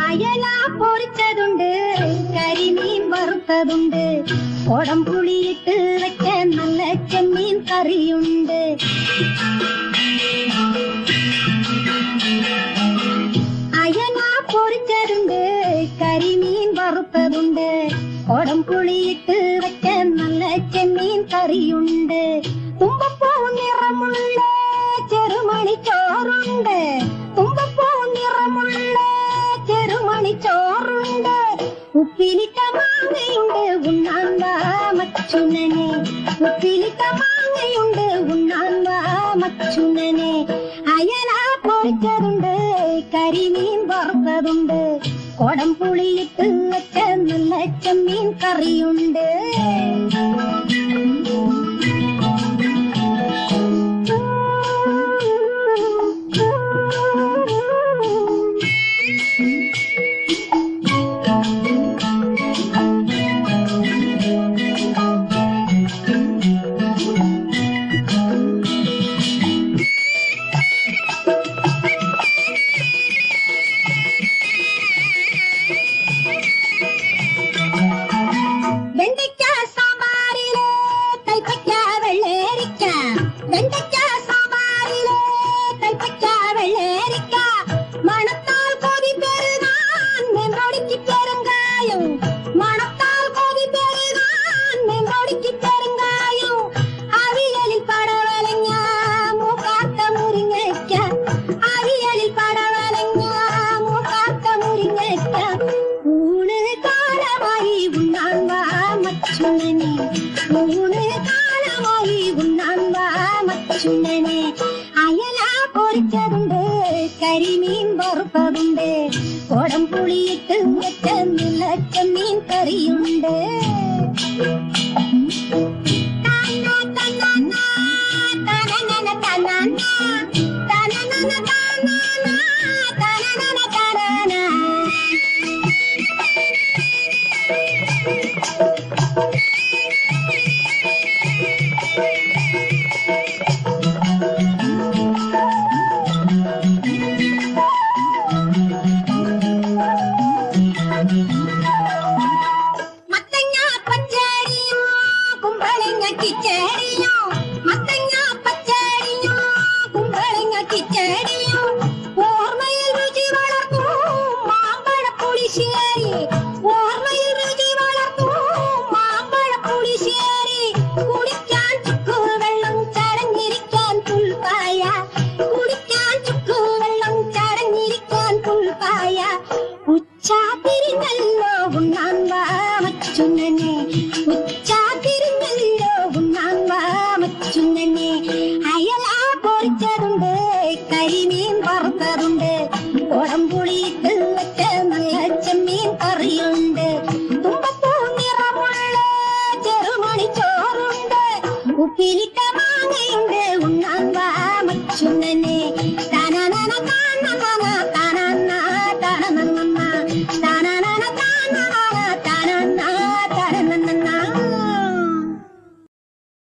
അയല പൊരിച്ചതുണ്ട്, കരിമീൻ വറുത്തതുണ്ട്, കൊടംപുളിയിട്ട് വെച്ച നല്ല ചെമ്മീൻ കറിയുണ്ട്. അയല പൊരിച്ചതുണ്ട്, കരിമീൻ വറുത്തതുണ്ട്, കൊടംപുളിയിട്ട് വെച്ച നല്ല ചെമ്മീൻ കറിയുണ്ട്. തുമ്പപ്പൂ നിറമുള്ള ചെറുമണി ചോറുണ്ട്, തുമ്പപ്പൂ നിറമുള്ള ചെറുമണി ചോറുണ്ട്. ഉപ്പിലിട്ട മാങ്ങയുണ്ട്, ഉണ്ണാൻ വാ മച്ചുനനെ, ഉപ്പിലിട്ട മാങ്ങയുണ്ട്, ഉണ്ണാൻ വാ മച്ചുനനെ. അയല പൊരിച്ചതുണ്ട്, കരിമീൻ വറുത്തതുണ്ട്, കൊടംപുളിയിട്ട് വെച്ച നല്ല ചെമ്മീൻ കറിയുണ്ട്. വെണ്ടയ്ക്ക സാമ്പാറിലെ കൈപ്പയ്ക്ക വെള്ളേരിക്ക, വെണ്ടയ്ക്ക സാമ്പാറിലെ കൈപ്പയ്ക്ക വെള്ളേരിക്ക. മണത്താൽ കൊതി പെരുകാൻ മെമ്പൊടിക്ക് പെരുങ്കായം, മണത്താൽ കൊതി പെരുകാൻ മെമ്പൊടിക്ക് പെരുങ്കായം. അവിയലിൽ പടവലങ്ങ മൂക്കാത്ത മുരിങ്ങയ്ക്ക, അവിയലിൽ പടവലങ്ങ മൂക്കാത്ത മുരിങ്ങയ്ക്ക. ഊണ് കാലമായി ഉണ്ണാൻ വാ മച്ചുനനെ, ഊണ് കാലമായി ഉണ്ണാൻ വാ മച്ചുനനെ. അയല പൊരിച്ചതുണ്ട്, കരിമീൻ വറുത്തതുണ്ട്, കൊടംപുളിയിട്ട് വെച്ച നല്ല ചെമ്മീൻ കറിയുണ്ട്. മത്തങ്ങ പച്ചടിയോ കുമ്പളങ്ങ കിച്ചടിയോ, മത്തങ്ങ പച്ചടിയോ കുമ്പളങ്ങ കിച്ചടിയോ. ഓർമ്മയിൽ രുചി വളർത്തൂ മാമ്പഴ പുളിശ്ശേരി, ഓർമ്മയിൽ രുചി വളർത്തൂ മാമ്പഴ പുളിശ്ശേരി. കുടിക്കാൻ ചുക്കുവെള്ളം ചടഞ്ഞിരിക്കാൻ പുൽപ്പായ, കുടിക്കാൻ ചുക്കുവെള്ളം ചടഞ്ഞിരിക്കാൻ പുൽപ്പായ. ഉച്ചാ തിരിഞ്ഞല്ലോ ഉണ്ണാൻ വാ മച്ചുനനെ, ഉച്ചാ തിരിഞ്ഞല്ലോ ഉണ്ണാൻ വാ മച്ചുനനെ. അയല പൊരിച്ചതുണ്ട്, കരിമീൻ വറുത്തതുണ്ട്, കൊടംപുളിയിട്ട് വെച്ച നല്ല ചെമ്മീൻ കറിയുണ്ട്. തുമ്പപ്പൂ നിറമുള്ള ചെറുമണി ചോറുണ്ട്, ഉപ്പിലിട്ട മാങ്ങയുണ്ട്, ഉണ്ണാൻ